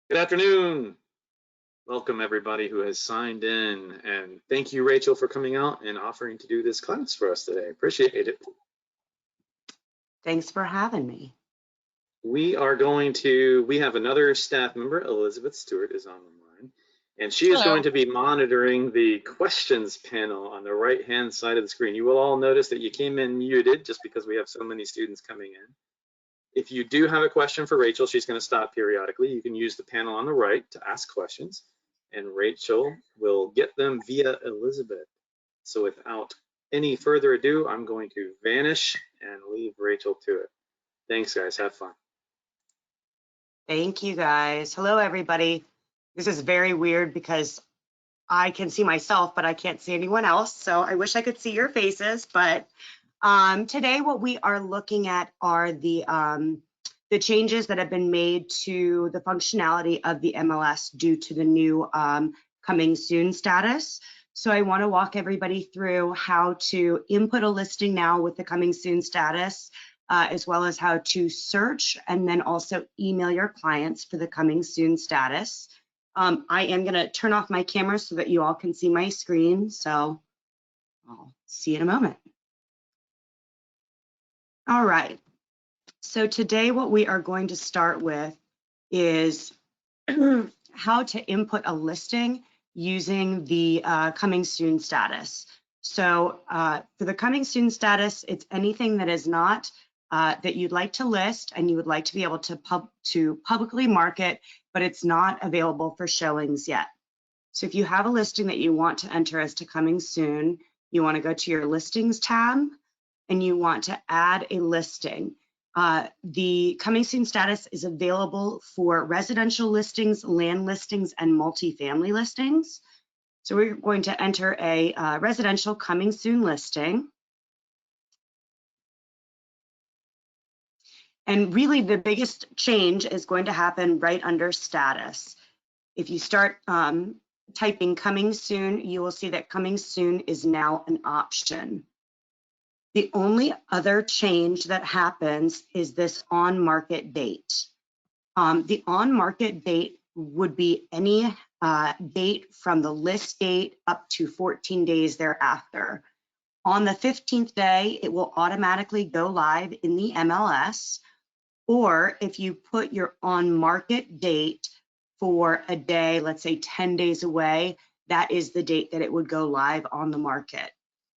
Good afternoon. Welcome everybody who has signed in, and thank you, Rachel, for coming out and offering to do this class for us today. Appreciate it. Thanks for having me. We have another staff member, Elizabeth Stewart is on the line, and she is Hello. going to be monitoring the questions panel on the right-hand side of the screen. You will all notice that you came in muted just because we have so many students coming in. If you do have a question for Rachel, she's going to stop periodically. You can use the panel on the right to ask questions, and Rachel will get them via Elizabeth. So without any further ado, I'm going to vanish and leave Rachel to it. Thanks, guys. Have fun. Thank you, guys. Hello, everybody. This is very weird because I can see myself, but I can't see anyone else. So I wish I could see your faces. But today, what we are looking at are the changes that have been made to the functionality of the MLS due to the new coming soon status. So I want to walk everybody through how to input a listing now with the coming soon status, as well as how to search and then also email your clients for the coming soon status. I am going to turn off my camera so that you all can see my screen. So I'll see you in a moment. All right. So today what we are going to start with is how to input a listing using the coming soon status. So for the coming soon status, it's anything that is not that you'd like to list and you would like to be able to publicly market, but it's not available for showings yet. So if you have a listing that you want to enter as to coming soon, you want to go to your listings tab and you want to add a listing. The coming soon status is available for residential listings, land listings, and multifamily listings. So we're going to enter a residential coming soon listing. And really the biggest change is going to happen right under status. If you start typing coming soon, you will see that coming soon is now an option. The only other change that happens is this on market date. The on market date would be any date from the list date up to 14 days thereafter. On the 15th day, it will automatically go live in the MLS, or if you put your on market date for a day, let's say 10 days away, that is the date that it would go live on the market.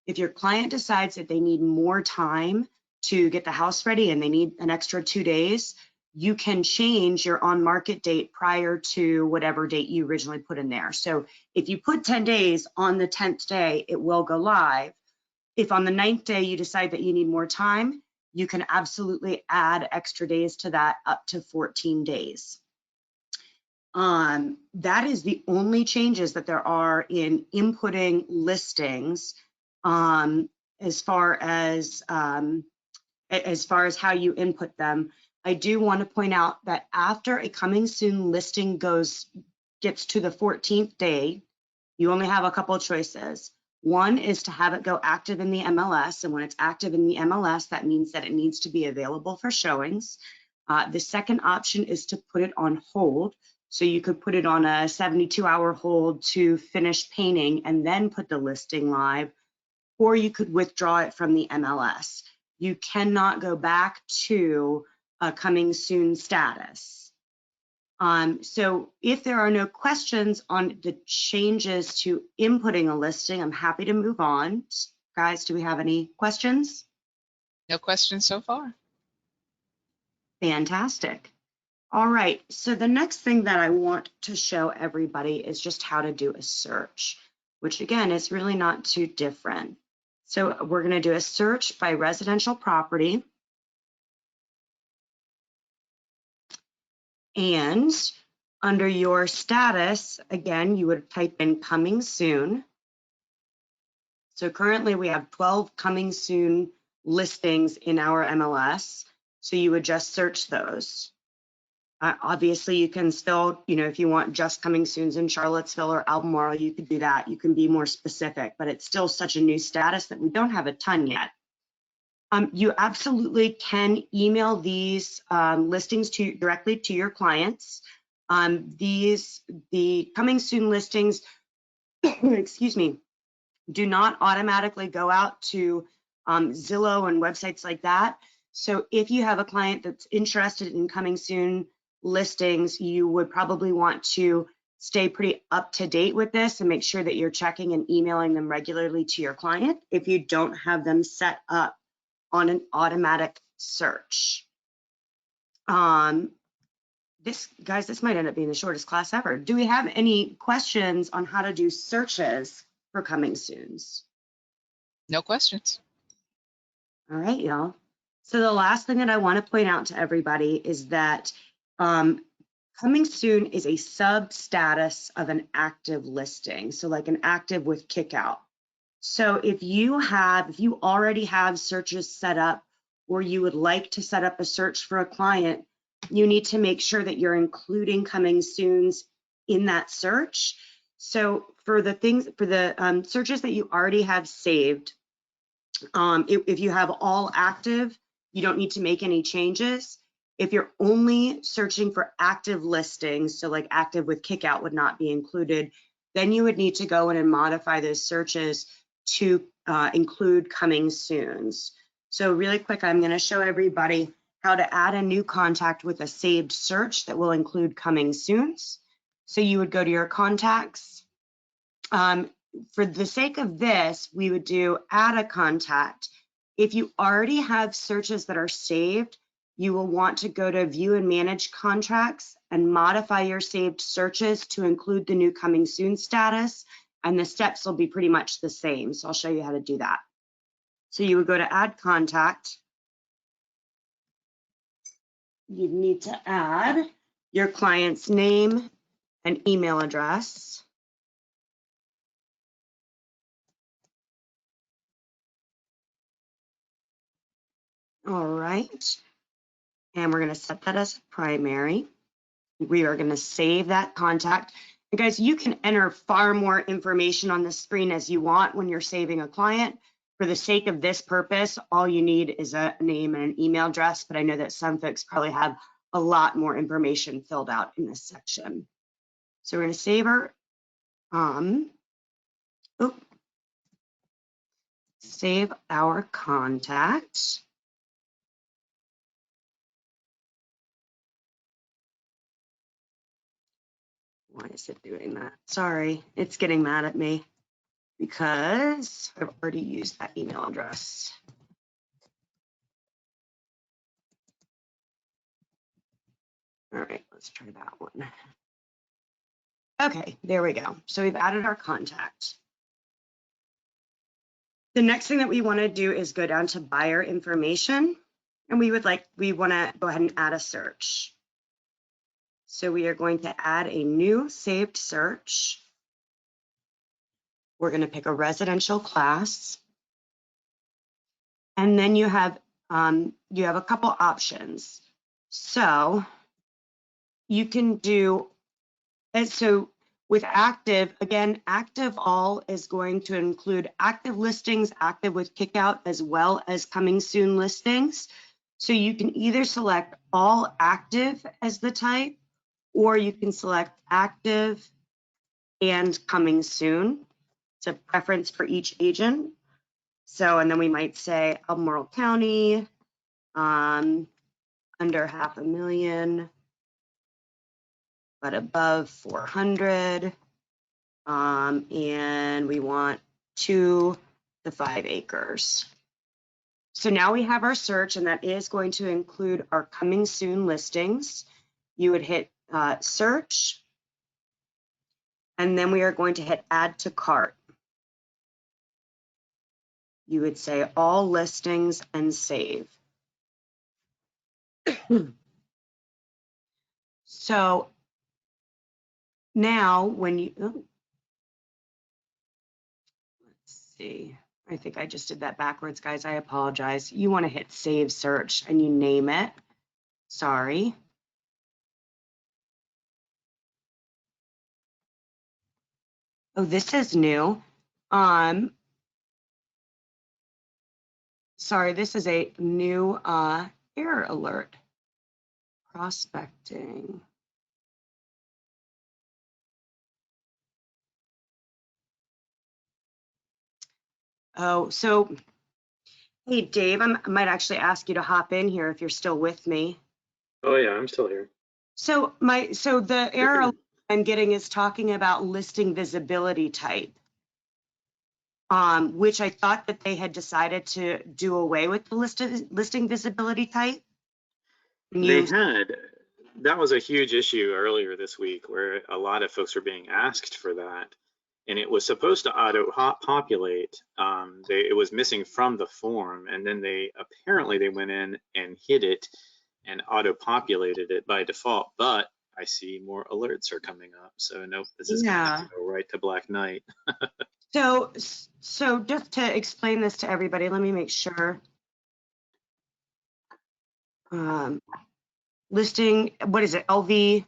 If your client decides that they need more time to get the house ready and they need an extra 2 days, you can change your on market date prior to whatever date you originally put in there. So if you put 10 days on the 10th day, it will go live. If on the 9th day you decide that you need more time, you can absolutely add extra days to that up to 14 days. That is the only changes that there are in inputting listings as far as how you input them. I do want to point out that after a coming soon listing gets to the 14th day, you only have a couple of choices. One is to have it go active in the MLS, and when it's active in the MLS, that means that it needs to be available for showings. The second option is to put it on hold. So you could put it on a 72-hour hold to finish painting and then put the listing live, or you could withdraw it from the MLS. You cannot go back to a coming soon status. So if there are no questions on the changes to inputting a listing, I'm happy to move on. Guys, do we have any questions? No questions so far. Fantastic. All right, so the next thing that I want to show everybody is just how to do a search, which again is really not too different. So we're going to do a search by residential property. And under your status, again, you would type in coming soon. So currently we have 12 coming soon listings in our MLS. So you would just search those. Obviously, you can still, if you want just coming soons in Charlottesville or Albemarle, you could do that. You can be more specific, but it's still such a new status that we don't have a ton yet. You absolutely can email these listings directly to your clients. The coming soon listings, excuse me, do not automatically go out to Zillow and websites like that. So if you have a client that's interested in coming soon listings, you would probably want to stay pretty up to date with this and make sure that you're checking and emailing them regularly to your client if you don't have them set up on an automatic search. This might end up being the shortest class ever. Do we have any questions on how to do searches for coming soons? No questions. All right, y'all. So the last thing that I want to point out to everybody is that coming soon is a sub-status of an active listing. So like an active with kickout. So if you already have searches set up, or you would like to set up a search for a client, you need to make sure that you're including coming soons in that search. So for the searches that you already have saved, if you have all active, you don't need to make any changes. If you're only searching for active listings, so like active with kickout would not be included, then you would need to go in and modify those searches to include coming soons. So really quick, I'm going to show everybody how to add a new contact with a saved search that will include coming soons. So you would go to your contacts. For the sake of this, we would do add a contact. If you already have searches that are saved, you will want to go to view and manage contracts and modify your saved searches to include the new coming soon status, and the steps will be pretty much the same. So I'll show you how to do that. So you would go to add contact. You need to add your client's name and email address. All right. And we're going to set that as primary. We are going to save that contact. And guys, you can enter far more information on the screen as you want when you're saving a client. For the sake of this purpose, all you need is a name and an email address, but I know that some folks probably have a lot more information filled out in this section. So we're going to save our, save our contact. Why is it doing that? Sorry, it's getting mad at me because I've already used that email address. All right, let's try that one. Okay, there we go. So we've added our contact. The next thing that we want to do is go down to buyer information, and we want to go ahead and add a search. So we are going to add a new saved search. We're going to pick a residential class, and then you have a couple options. So you can do, and so with active, again, active all is going to include active listings, active with kickout, as well as coming soon listings. So you can either select all active as the type, or you can select active and coming soon. It's a preference for each agent. So, and then we might say Albemarle County, under $500,000, but above 400. And we want 2 to 5 acres. So now we have our search, and that is going to include our coming soon listings. You would hit search, and then we are going to hit add to cart. You would say all listings and save. So now when you, let's see, I think I just did that backwards, guys. I apologize. You want to hit save search and you name it. Sorry. Oh, this is new. Sorry, this is a new error alert. Prospecting. Oh, so, hey, Dave, I might actually ask you to hop in here if you're still with me. Oh yeah, I'm still here. So the error I'm getting is talking about listing visibility type, which I thought that they had decided to do away with the listing visibility type. They had, that was a huge issue earlier this week where a lot of folks were being asked for that. And it was supposed to auto-populate. It was missing from the form, and then they went in and hid it and auto-populated it by default. But I see more alerts are coming up, so nope, this is gonna have to go right to Black Knight. So just to explain this to everybody, let me make sure. Listing, what is it? LV.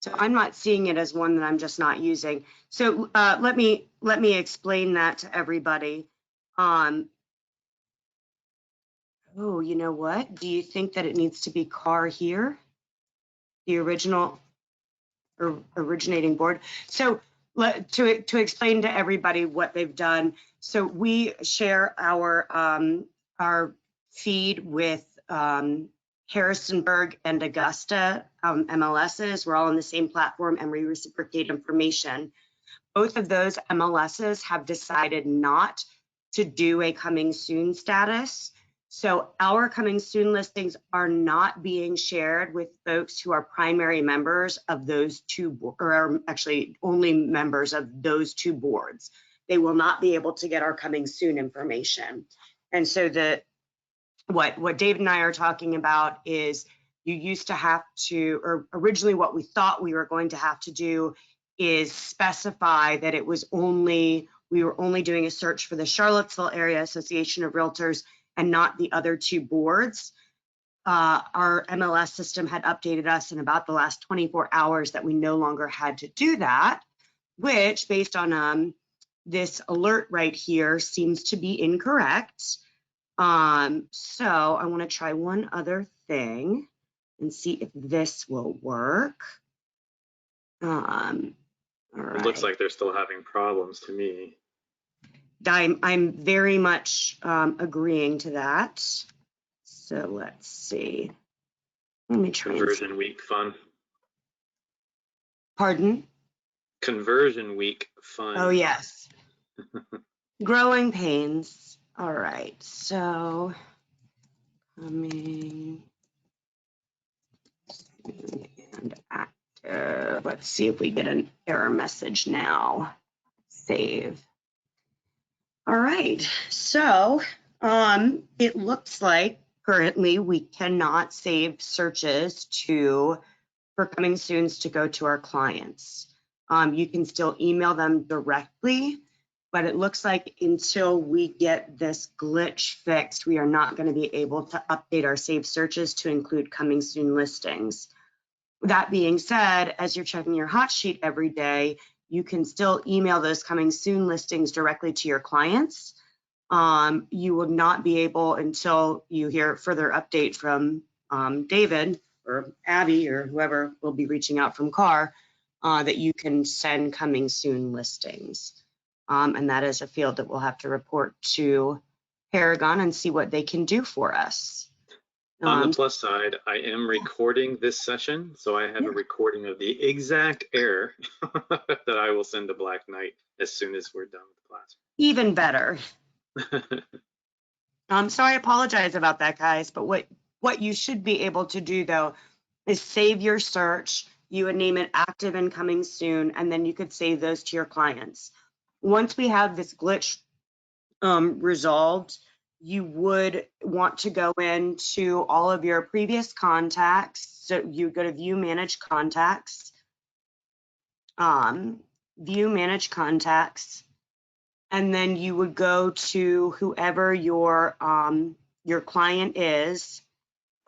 So I'm not seeing it as one that I'm just not using. So let me explain that to everybody. Oh, you know what? Do you think that it needs to be CAAR here? The original or originating board. So to explain to everybody what they've done. So we share our feed with Harrisonburg and Augusta MLSs. We're all on the same platform and we reciprocate information. Both of those MLSs have decided not to do a coming soon status. So our coming soon listings are not being shared with folks who are primary members of those two, or are actually only members of those two boards. They will not be able to get our coming soon information. And so what David and I are talking about is you used to have to, or originally what we thought we were going to have to do is specify that it was we were only doing a search for the Charlottesville Area Association of Realtors and not the other two boards. Our MLS system had updated us in about the last 24 hours that we no longer had to do that, which based on this alert right here seems to be incorrect. So I want to try one other thing and see if this will work. All right. It looks like they're still having problems to me. I'm very much agreeing to that. So let's see. Let me try. Conversion week fun. Pardon? Conversion week fun. Oh, yes. Growing pains. All right. So coming and active. Let's see if we get an error message now. Save. All right. So it looks like currently we cannot save searches for coming soons to go to our clients. You can still email them directly, but it looks like until we get this glitch fixed, we are not going to be able to update our saved searches to include coming soon listings. That being said, as you're checking your hot sheet every day, you can still email those coming soon listings directly to your clients. You will not be able until you hear further update from David or Abby or whoever will be reaching out from CAAR that you can send coming soon listings. And that is a field that we'll have to report to Paragon and see what they can do for us. On the plus side, I am recording this session, so I have a recording of the exact error that I will send to Black Knight as soon as we're done with the class. Even better. So I apologize about that, guys, but what you should be able to do, though, is save your search. You would name it active and coming soon, and then you could save those to your clients. Once we have this glitch resolved, you would want to go into all of your previous contacts. So you go to view manage contacts, and then you would go to whoever your client is,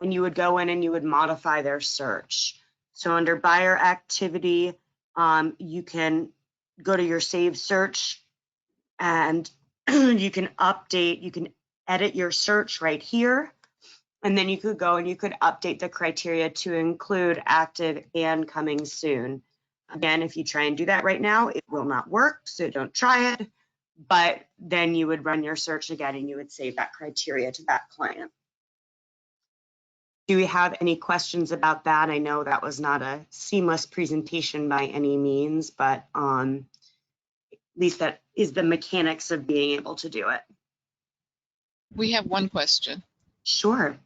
and you would go in and you would modify their search. So under buyer activity, you can go to your saved search and you can edit your search right here. And then you could go and you could update the criteria to include active and coming soon. Again, if you try and do that right now, it will not work, so don't try it. But then you would run your search again and you would save that criteria to that client. Do we have any questions about that? I know that was not a seamless presentation by any means, but at least that is the mechanics of being able to do it. We have one question. Sure.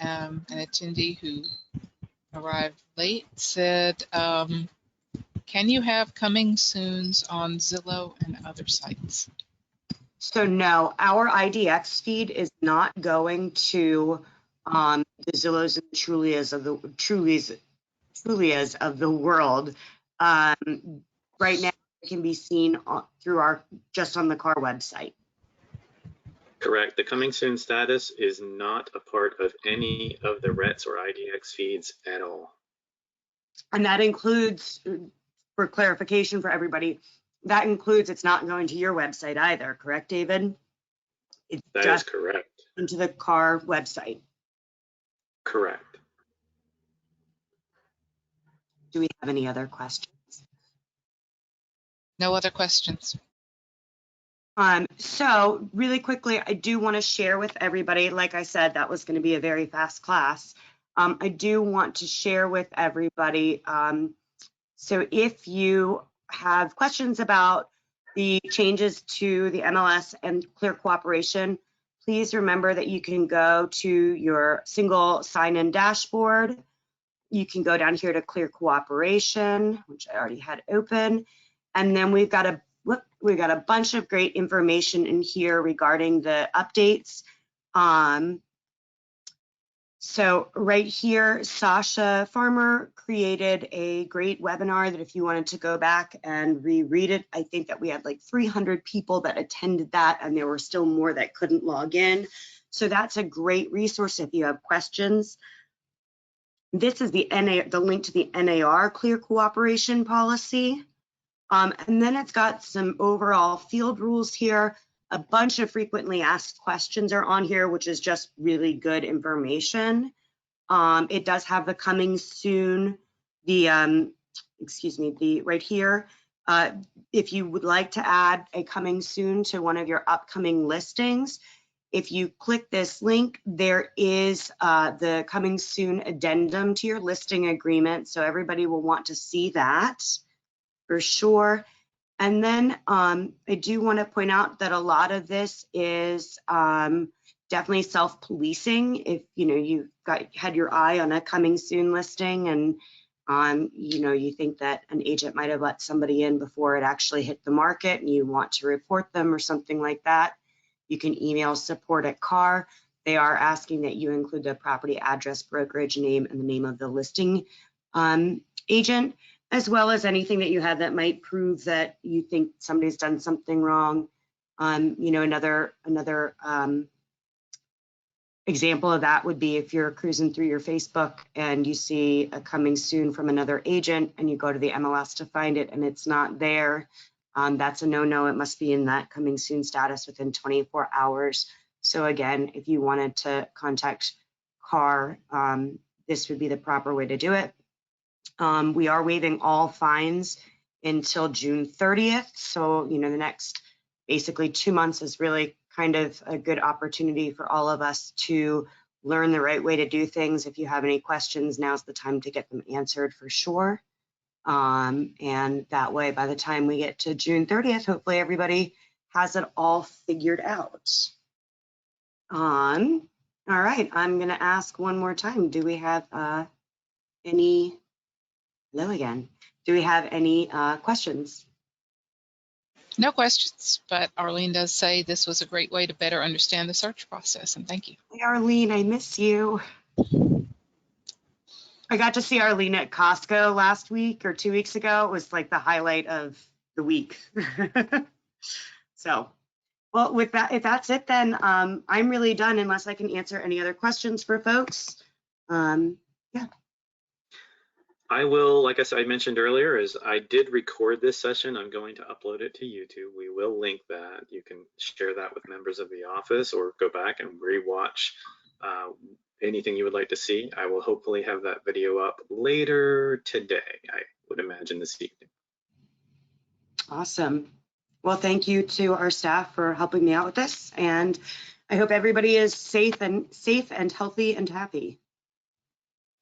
An attendee who arrived late said, can you have coming soons on Zillow and other sites? So no, our IDX feed is not going to the Zillows and Trulias of the world. Right now, it can be seen through just on the CAAR website. Correct. The coming soon status is not a part of any of the RETs or IDX feeds at all. And that includes, for clarification for everybody, that includes it's not going to your website either, correct, David? It's That just is correct. into the CAAR website. Correct. Do we have any other questions? No other questions. So really quickly, I do want to share with everybody, like I said, that was going to be a very fast class. I do want to share with everybody. So if you have questions about the changes to the MLS and Clear Cooperation, please remember that you can go to your single sign-in dashboard. You can go down here to Clear Cooperation, which I already had open. And then we've got a bunch of great information in here regarding the updates. So right here, Sasha Farmer created a great webinar that if you wanted to go back and reread it, I think that we had like 300 people that attended that, and there were still more that couldn't log in. So that's a great resource if you have questions. This is the link to the NAR Clear Cooperation Policy. And then it's got some overall field rules here. A bunch of frequently asked questions are on here, which is just really good information. It does have the coming soon, right here. If you would like to add a coming soon to one of your upcoming listings, if you click this link, there is the coming soon addendum to your listing agreement. So everybody will want to see that for sure. And then I do want to point out that a lot of this is definitely self-policing. If you've had your eye on a coming soon listing and you think that an agent might have let somebody in before it actually hit the market and you want to report them or something like that, you can email support@CAAR. They are asking that you include the property address, brokerage name, and the name of the listing agent, as well as anything that you have that might prove that you think somebody's done something wrong. Another example of that would be if you're cruising through your Facebook and you see a coming soon from another agent and you go to the MLS to find it and it's not there, that's a no-no. It must be in that coming soon status within 24 hours. So again, if you wanted to contact CAAR, this would be the proper way to do it. We are waiving all fines until June 30th. So, the next basically 2 months is really kind of a good opportunity for all of us to learn the right way to do things. If you have any questions, now's the time to get them answered for sure. And that way, by the time we get to June 30th, hopefully everybody has it all figured out. All right, I'm going to ask one more time. Do we have any? Hello again. Do we have any questions? No questions, but Arlene does say this was a great way to better understand the search process, and thank you. Hey, Arlene, I miss you. I got to see Arlene at Costco last week or 2 weeks ago. It was like the highlight of the week. So, well, with that, if that's it, then I'm really done unless I can answer any other questions for folks. Yeah. I will, like I mentioned earlier, is I did record this session. I'm going to upload it to YouTube. We will link that. You can share that with members of the office or go back and rewatch anything you would like to see. I will hopefully have that video up later today, I would would imagine this evening. Awesome. Well, thank you to our staff for helping me out with this, and I hope everybody is safe and healthy and happy.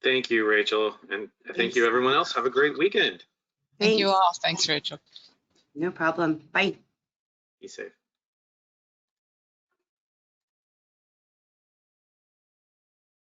Thank you, Rachel, and thank Thanks. you, everyone else. Have a great weekend. Thank you Thanks. all. Thanks, Rachel. No problem. Bye. Be safe.